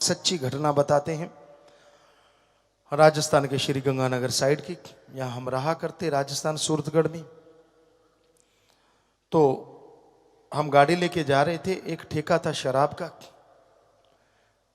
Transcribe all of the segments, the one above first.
सच्ची घटना बताते हैं राजस्थान के श्री गंगानगर साइड की। यहाँ हम रहा करते राजस्थान सूरतगढ़ में। तो हम गाड़ी लेके जा रहे थे, एक ठेका था शराब का।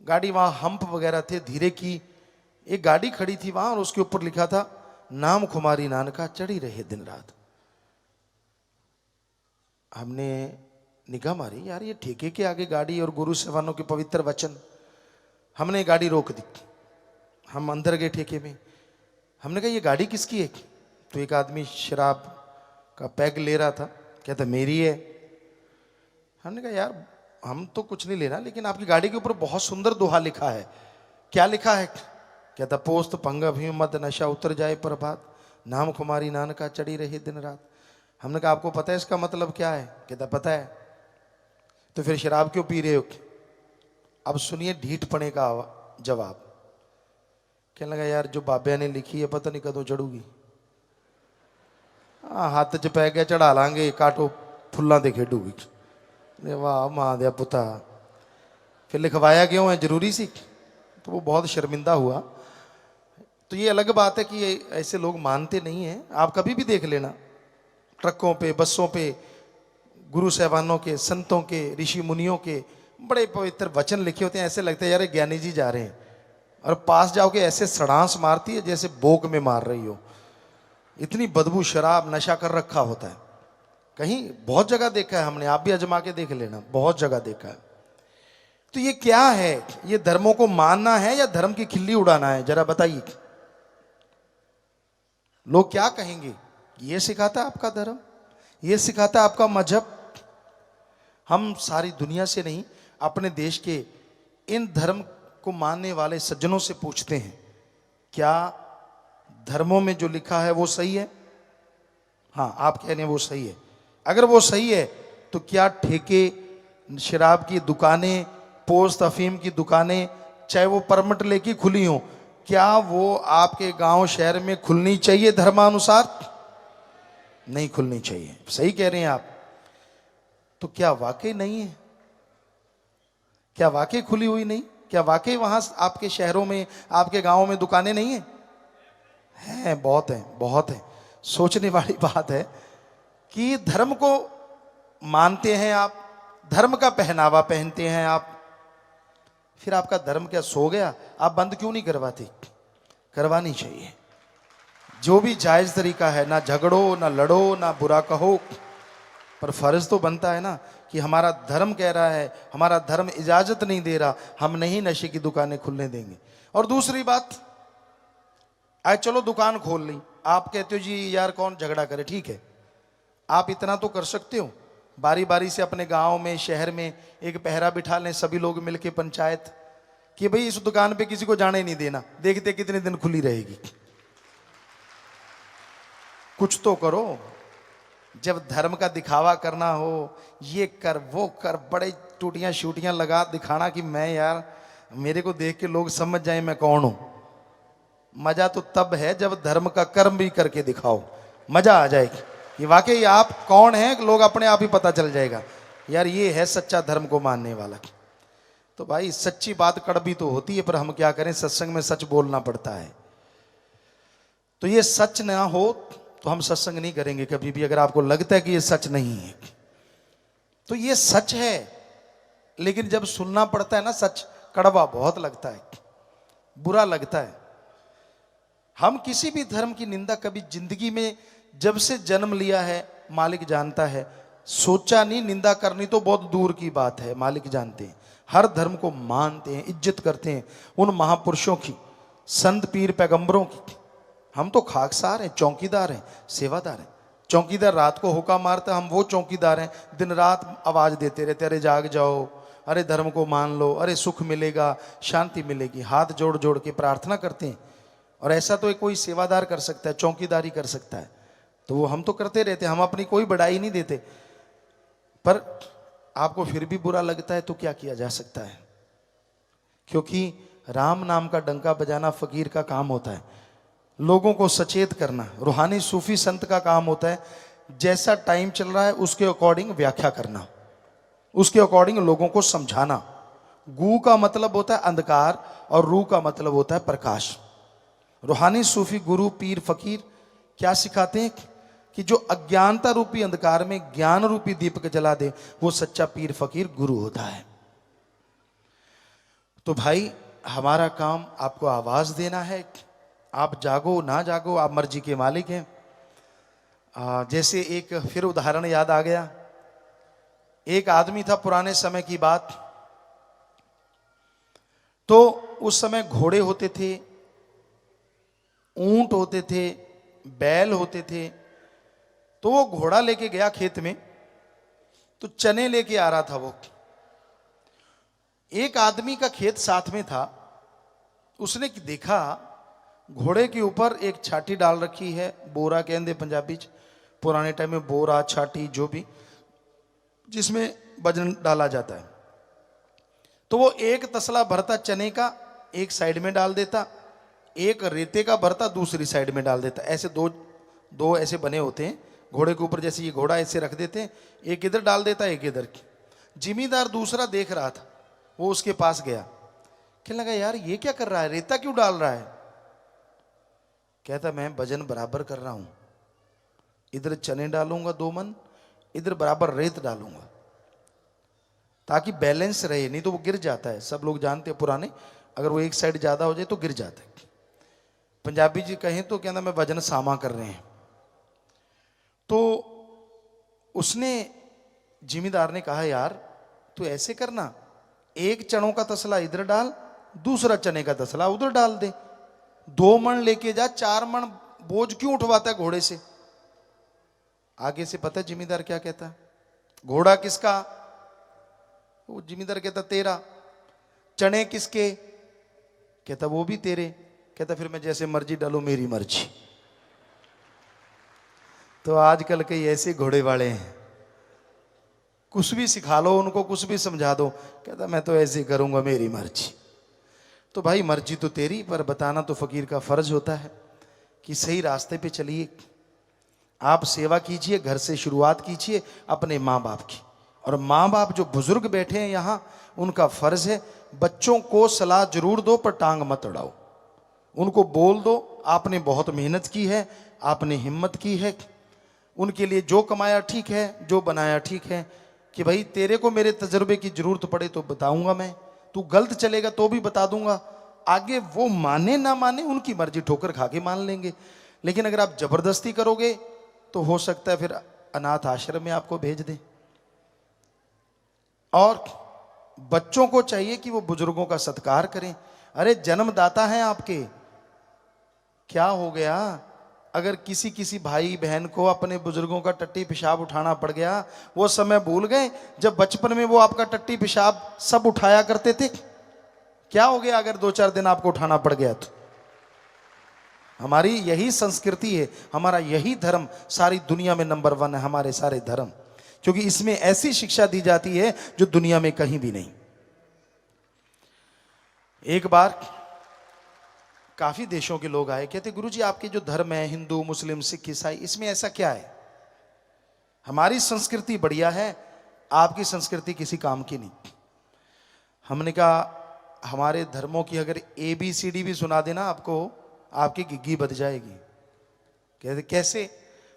गाड़ी वहाँ हम्प वगैरह थे, धीरे की एक गाड़ी खड़ी थी वहाँ और उसके ऊपर लिखा था नाम खुमारी नानका चढ़ी रहे दिन रात। हमने निगाह मारी, यार ये ठेके के आगे गाड़ी और गुरु साहबानों के पवित्र वचन। हमने गाड़ी रोक दी, हम अंदर गए ठेके में। हमने कहा ये गाड़ी किसकी है? तो एक आदमी शराब का पैग ले रहा था, कहता मेरी है। हमने कहा यार हम तो कुछ नहीं लेना, लेकिन आपकी गाड़ी के ऊपर बहुत सुंदर दोहा लिखा है। क्या लिखा है? कहता पोस्त पंगा भीम मद नशा उतर जाए प्रभात, नाम कुमारी नानका चढ़ी रही दिन रात। हमने कहा आपको पता है इसका मतलब क्या है? कहता पता है। तो फिर शराब क्यों पी रहे हो? अब सुनिए ढीठपने का जवाब। कहने लगा यार जो बाबे ने लिखी है पता नहीं कदों चढ़ूगी। हाथ च पै गया चढ़ा लांगे, काटो फुल्लां दे खेडूगी। वाह मां दिया पुता, फिर लिखवाया क्यों है? जरूरी सी? तो वो बहुत शर्मिंदा हुआ। तो ये अलग बात है कि ऐसे लोग मानते नहीं हैं। आप कभी भी देख लेना ट्रकों पे बसों पे गुरु साहबानों के, संतों के, ऋषि मुनियों के बड़े पवित्र वचन लिखे होते हैं। ऐसे लगता है यार ज्ञानी जी जा रहे हैं, और पास जाओगे ऐसे सड़ांस मारती है जैसे बोक में मार रही हो। इतनी बदबू, शराब नशा कर रखा होता है। कहीं बहुत जगह देखा है हमने, आप भी आजमा के देख लेना, बहुत जगह देखा है। तो ये क्या है? ये धर्मों को मानना है या धर्म की खिल्ली उड़ाना है? जरा बताइए। लोग क्या कहेंगे? ये सिखाता है आपका धर्म, ये सिखाता है आपका मजहब। हम सारी दुनिया से नहीं, अपने देश के इन धर्म को मानने वाले सज्जनों से पूछते हैं क्या धर्मों में जो लिखा है वो सही है? हाँ आप कह रहे हैं वो सही है। अगर वो सही है तो क्या ठेके, शराब की दुकानें, पोस्त अफीम की दुकानें, चाहे वो परमिट लेके खुली हो, क्या वो आपके गांव शहर में खुलनी चाहिए धर्मानुसार? नहीं खुलनी चाहिए। सही कह रहे हैं आप। तो क्या वाकई नहीं है? क्या वाकई खुली हुई नहीं? क्या वाकई वहां आपके शहरों में, आपके गांवों में दुकानें नहीं है? हैं, बहुत है, बहुत है। सोचने वाली बात है कि धर्म को मानते हैं आप, धर्म का पहनावा पहनते हैं आप, फिर आपका धर्म क्या सो गया? आप बंद क्यों नहीं करवाते? करवानी चाहिए। जो भी जायज तरीका है, ना झगड़ो, ना लड़ो, ना बुरा कहो, पर फर्ज तो बनता है ना कि हमारा धर्म कह रहा है, हमारा धर्म इजाजत नहीं दे रहा, हम नहीं नशे की दुकानें खुलने देंगे। और दूसरी बात, आज चलो दुकान खोल ली, आप कहते हो जी यार कौन झगड़ा करे, ठीक है आप इतना तो कर सकते हो, बारी बारी से अपने गांव में, शहर में एक पहरा बिठा लें सभी लोग मिलके, पंचायत, कि भाई इस दुकान पे किसी को जाने नहीं देना, देखते कितने दिन खुली रहेगी। कुछ तो करो। जब धर्म का दिखावा करना हो, ये कर वो कर, बड़े टूटियां शूटियां लगा दिखाना कि मैं यार मेरे को देख के लोग समझ जाए मैं कौन हूं। मजा तो तब है जब धर्म का कर्म भी करके दिखाओ, मजा आ जाएगी कि वाकई आप कौन हैं, लोग अपने आप ही पता चल जाएगा यार ये है सच्चा धर्म को मानने वाला। तो भाई सच्ची बात कड़वी तो होती है, पर हम क्या करें, सत्संग में सच बोलना पड़ता है। तो ये सच ना हो तो हम सत्संग नहीं करेंगे कभी भी। अगर आपको लगता है कि ये सच नहीं है तो ये सच है, लेकिन जब सुनना पड़ता है ना सच, कड़वा बहुत लगता है, बुरा लगता है। हम किसी भी धर्म की निंदा कभी जिंदगी में, जब से जन्म लिया है मालिक जानता है, सोचा नहीं। निंदा करनी तो बहुत दूर की बात है, मालिक जानते हैं। हर धर्म को मानते हैं, इज्जत करते हैं उन महापुरुषों की, संत पीर पैगंबरों की। हम तो खाकसार हैं, चौकीदार हैं, सेवादार हैं। चौकीदार रात को हुक्का मारता, हम वो चौकीदार हैं दिन रात आवाज देते रहते, अरे जाग जाओ, अरे धर्म को मान लो, अरे सुख मिलेगा, शांति मिलेगी। हाथ जोड़ जोड़ के प्रार्थना करते हैं। और ऐसा तो कोई सेवादार कर सकता है, चौकीदारी कर सकता है, तो वो हम तो करते रहते, हम अपनी कोई बढ़ाई नहीं देते। पर आपको फिर भी बुरा लगता है तो क्या किया जा सकता है, क्योंकि राम नाम का डंका बजाना फकीर का काम होता है, लोगों को सचेत करना रूहानी सूफी संत का काम होता है। जैसा टाइम चल रहा है उसके अकॉर्डिंग व्याख्या करना, उसके अकॉर्डिंग लोगों को समझाना, गू का मतलब होता है अंधकार और रू का मतलब होता है प्रकाश। रूहानी सूफी गुरु पीर फकीर क्या सिखाते हैं कि जो अज्ञानता रूपी अंधकार में ज्ञान रूपी दीपक जला दे, वो सच्चा पीर फकीर गुरु होता है। तो भाई हमारा काम आपको आवाज देना है। आप जागो ना जागो, आप मर्जी के मालिक हैं। जैसे एक फिर उदाहरण याद आ गया। एक आदमी था, पुराने समय की बात, तो उस समय घोड़े होते थे, ऊंट होते थे, बैल होते थे। तो वो घोड़ा लेके गया खेत में, तो चने लेके आ रहा था वो। एक आदमी का खेत साथ में था, उसने देखा घोड़े के ऊपर एक छाटी डाल रखी है, बोरा कहते पंजाबी च, पुराने टाइम में बोरा छाटी जो भी, जिसमें वजन डाला जाता है। तो वो एक तसला भरता चने का एक साइड में डाल देता, एक रेते का भरता दूसरी साइड में डाल देता। ऐसे दो ऐसे बने होते हैं घोड़े के ऊपर, जैसे ये घोड़ा ऐसे रख देते हैं, एक इधर डाल देता एक इधर की। जिमीदार दूसरा देख रहा था, वो उसके पास गया, कहने लगा यार ये क्या कर रहा है, रेता क्यों डाल रहा है? कहता मैं वजन बराबर कर रहा हूं, इधर चने डालूंगा 2 मन, इधर बराबर रेत डालूंगा ताकि बैलेंस रहे, नहीं तो वो गिर जाता है। सब लोग जानते हैं पुराने, अगर वो एक साइड ज्यादा हो जाए तो गिर जाता है। पंजाबी जी कहें तो कहना मैं वजन सामा कर रहे हैं। तो उसने, जिमीदार ने कहा यार तू ऐसे करना, एक चनों का तसला इधर डाल, दूसरा चने का तसला उधर डाल दे, 2 मन लेके जा, 4 मन बोझ क्यों उठवाता है घोड़े से? आगे से पता है जिमीदार क्या कहता है? घोड़ा किसका? वो जिमीदार कहता तेरा। चने किसके? कहता वो भी तेरे। कहता फिर मैं जैसे मर्जी डालू, मेरी मर्जी। तो आजकल के ऐसे घोड़े वाले हैं, कुछ भी सिखा लो उनको, कुछ भी समझा दो, कहता मैं तो ऐसे करूंगा, मेरी मर्जी। तो भाई मर्जी तो तेरी, पर बताना तो फकीर का फर्ज होता है कि सही रास्ते पे चलिए। आप सेवा कीजिए, घर से शुरुआत कीजिए अपने माँ बाप की। और माँ बाप जो बुजुर्ग बैठे हैं यहाँ, उनका फर्ज है बच्चों को सलाह जरूर दो, पर टांग मत अड़ाओ। उनको बोल दो आपने बहुत मेहनत की है, आपने हिम्मत की है, उनके लिए जो कमाया ठीक है, जो बनाया ठीक है, कि भाई तेरे को मेरे तजुर्बे की जरूरत पड़े तो बताऊंगा मैं, तू गलत चलेगा तो भी बता दूंगा। आगे वो माने ना माने उनकी मर्जी, ठोकर खा के मान लेंगे। लेकिन अगर आप जबरदस्ती करोगे तो हो सकता है फिर अनाथ आश्रम में आपको भेज दें। और बच्चों को चाहिए कि वो बुजुर्गों का सत्कार करें। अरे जन्मदाता हैं आपके, क्या हो गया अगर किसी किसी भाई बहन को अपने बुजुर्गों का टट्टी पेशाब उठाना पड़ गया? वो समय भूल गए जब बचपन में वो आपका टट्टी पेशाब सब उठाया करते थे? क्या हो गया अगर 2-4 दिन आपको उठाना पड़ गया तो? हमारी यही संस्कृति है, हमारा यही धर्म सारी दुनिया में नंबर 1 है, हमारे सारे धर्म, क्योंकि इसमें ऐसी शिक्षा दी जाती है जो दुनिया में कहीं भी नहीं। एक बार काफी देशों के लोग आए, कहते गुरुजी आपके जो धर्म है, हिंदू मुस्लिम सिख ईसाई, इसमें ऐसा क्या है? हमारी संस्कृति बढ़िया है, आपकी संस्कृति किसी काम की नहीं। हमने कहा हमारे धर्मों की अगर ABCD भी सुना देना आपको, आपकी गिग्गी बज जाएगी। कहते कैसे?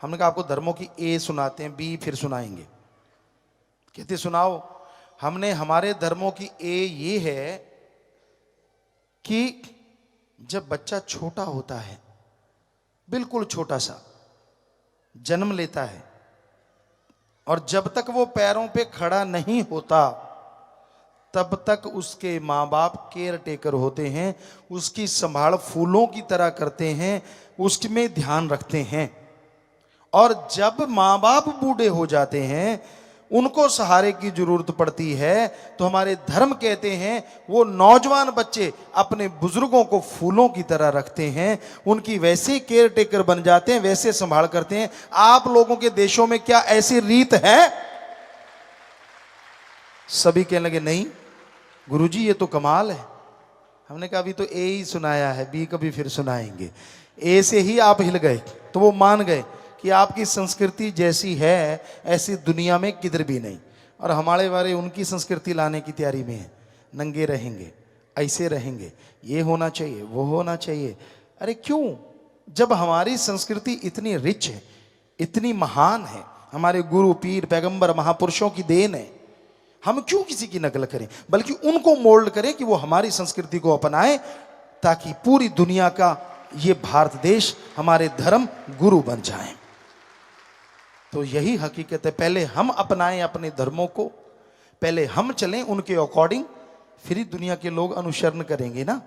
हमने कहा आपको धर्मों की A सुनाते हैं, B फिर सुनाएंगे। कहते सुनाओ। हमने हमारे धर्मों की A ये है कि जब बच्चा छोटा होता है, बिल्कुल छोटा सा जन्म लेता है, और जब तक वो पैरों पे खड़ा नहीं होता तब तक उसके माँ बाप केयर टेकर होते हैं, उसकी संभाल फूलों की तरह करते हैं, उसमें ध्यान रखते हैं। और जब माँ बाप बूढ़े हो जाते हैं, उनको सहारे की जरूरत पड़ती है, तो हमारे धर्म कहते हैं वो नौजवान बच्चे अपने बुजुर्गों को फूलों की तरह रखते हैं, उनकी वैसे केयर टेकर बन जाते हैं, वैसे संभाल करते हैं। आप लोगों के देशों में क्या ऐसी रीत है? सभी कहने लगे नहीं गुरुजी ये तो कमाल है। हमने कहा अभी तो A ही सुनाया है, B कभी फिर सुनाएंगे। A से ही आप हिल गए, तो वो मान गए कि आपकी संस्कृति जैसी है ऐसी दुनिया में किधर भी नहीं। और हमारे बारे उनकी संस्कृति लाने की तैयारी में है। नंगे रहेंगे, ऐसे रहेंगे, ये होना चाहिए, वो होना चाहिए। अरे क्यों? जब हमारी संस्कृति इतनी रिच है, इतनी महान है, हमारे गुरु पीर पैगंबर महापुरुषों की देन है, हम क्यों किसी की नकल करें? बल्कि उनको मोल्ड करें कि वो हमारी संस्कृति को अपनाएं, ताकि पूरी दुनिया का ये भारत देश हमारे धर्म गुरु बन जाए। तो यही हकीकत है। पहले हम अपनाएं अपने धर्मों को, पहले हम चलें उनके अकॉर्डिंग, फिर ही दुनिया के लोग अनुसरण करेंगे ना।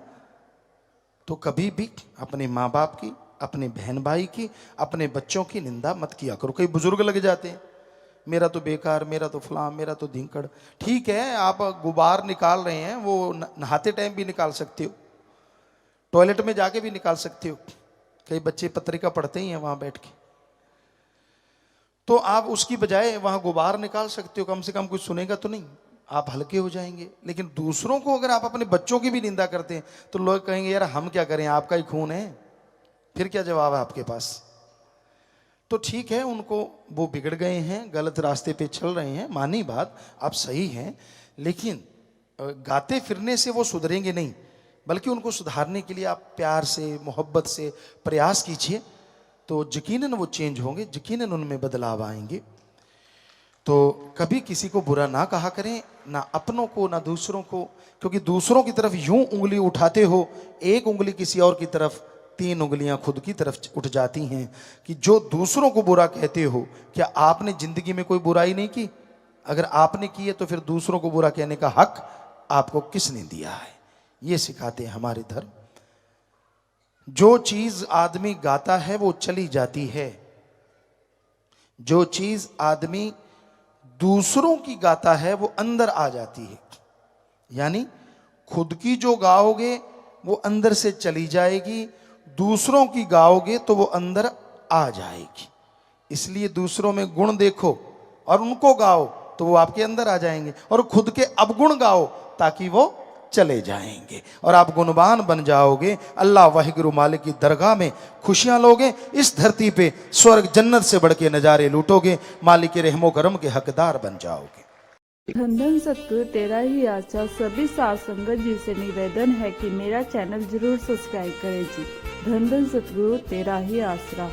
तो कभी भी अपने माँ बाप की, अपने बहन भाई की, अपने बच्चों की निंदा मत किया करो। कई बुजुर्ग लग जाते हैं, मेरा तो बेकार, मेरा तो फलां, मेरा तो धिंकड़। ठीक है, आप गुबार निकाल रहे हैं, वो नहाते टाइम भी निकाल सकते हो, टॉयलेट में जाके भी निकाल सकते हो। कई बच्चे पत्रिका पढ़ते ही हैं वहां बैठ के, तो आप उसकी बजाय वहां गुबार निकाल सकते हो, कम से कम कुछ सुनेगा तो नहीं, आप हल्के हो जाएंगे। लेकिन दूसरों को अगर आप अपने बच्चों की भी निंदा करते हैं तो लोग कहेंगे यार हम क्या करें, आपका ही खून है, फिर क्या जवाब है आपके पास? तो ठीक है, उनको, वो बिगड़ गए हैं, गलत रास्ते पे चल रहे हैं, मानी बात, आप सही हैं, लेकिन गाते फिरने से वो सुधरेंगे नहीं, बल्कि उनको सुधारने के लिए आप प्यार से, मोहब्बत से प्रयास कीजिए, तो यकीनन वो चेंज होंगे, यकीनन उनमें बदलाव आएंगे। तो कभी किसी को बुरा ना कहा करें, ना अपनों को ना दूसरों को, क्योंकि दूसरों की तरफ यूं उंगली उठाते हो, एक उंगली किसी और की तरफ, 3 उंगलियां खुद की तरफ उठ जाती हैं। कि जो दूसरों को बुरा कहते हो, क्या आपने जिंदगी में कोई बुराई नहीं की? अगर आपने की है तो फिर दूसरों को बुरा कहने का हक आपको किसने दिया है? ये सिखाते हैं हमारे धर्म। जो चीज आदमी गाता है वो चली जाती है, जो चीज आदमी दूसरों की गाता है वो अंदर आ जाती है। यानी खुद की जो गाओगे वो अंदर से चली जाएगी, दूसरों की गाओगे तो वो अंदर आ जाएगी। इसलिए दूसरों में गुण देखो और उनको गाओ तो वो आपके अंदर आ जाएंगे, और खुद के अवगुण गाओ ताकि वो चले जाएंगे और आप गुणवान बन जाओगे। अल्लाह वाहिगुरु मालिक की दरगाह में खुशियां लोगे, इस धरती पे स्वर्ग जन्नत से बढ़ के नजारे लूटोगे, मालिक के रहमो करम के हकदार बन जाओगे। धन धन सतगुरु तेरा ही आशा। सभी साध संगत जी से निवेदन है कि मेरा चैनल जरूर सब्सक्राइब करें जी। धन धन सतगुरु तेरा ही आसरा।